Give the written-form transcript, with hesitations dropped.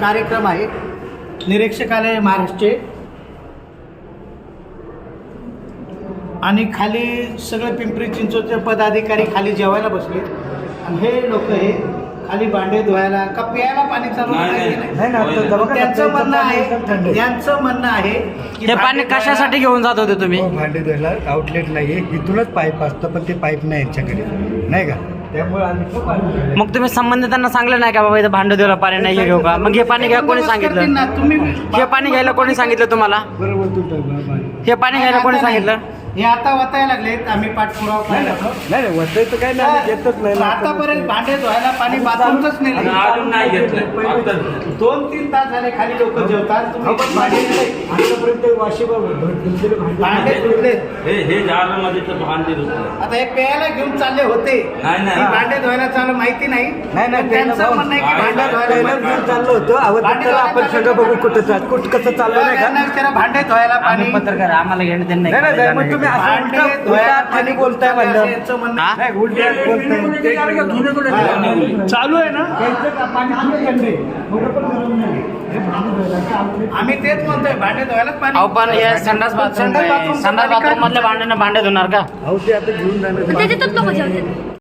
कार्यक्रम आहे निरीक्षकालय महाराष्ट्र आणि खाली सगळे पिंपरी चिंचवडचे पदाधिकारी खाली जेवायला बसले आणि हे लोक हे खाली भांडे धुवायला का प्यायला पाणी चालू त्यांचं म्हणणं आहे की हे पाणी कशासाठी घेऊन जात होते तुम्ही? भांडे धुवायला आउटलेट नाही आहे, इथूनच पाईप असतं पण ते पाईप नाही यांच्याकडे, नाही का? त्यामुळे आम्ही मग तुम्ही संबंधितांना सांगलं नाही का बाबा इथं भांडं धुवायला पाणी नाही घेऊ का? मग हे पाणी घ्या कोणी सांगितलं? तुम्ही हे पाणी घ्यायला कोणी सांगितलं तुम्हाला? बरोबर तुमचं हे पाणी घ्यायला कोणी सांगितलं? हे आता वाचायला लागलेत, आम्ही पाठपुरावा करायला लागलो. नाही वरचं काय नाही घेतच नाही ना. आतापर्यंत भांडे धुवायला पाणी बाथरूमच नाही अजून नाही घेतलं. 2-3 तास झाले खाली लोक जेवतात, तुम्ही भांडे आतापर्यंत भांडे धुतले. हे झाडामध्ये तर भांडे धुतले. आता हे प्यायला घेऊन चालले होते, नाही, नाही. ही भांडे धुवायला चालू माहिती नाही. नाही त्यांचं म्हणणं आहे की भांडे धुवायला चाललो होतो आपण सगळं बघू कुठं कसं चाललं नाही त्यांना का? विचारा भांडे धुवायला पाणी. आम्ही पत्रकार आम्हाला घेणं देणं नाही, नाही, नाही. मग तुम्ही असं भांडे उलटं धुवायला पाणी बोलताय म्हणलं. यांचं म्हणणं हा? नाही, उलटं बोलताय. चालू आहे ना. आम्ही तेच म्हणतोय भांडे धुवायलाच पाणी. अहो पण हे संडास बाथरूम संडास बाथरूमचं संडास पाणी बाथरूम मधल्या भांड्यांना भांडे धुणार का? अहो ते आता घेऊन जाणार त्याच्यातच लोक जेवतात.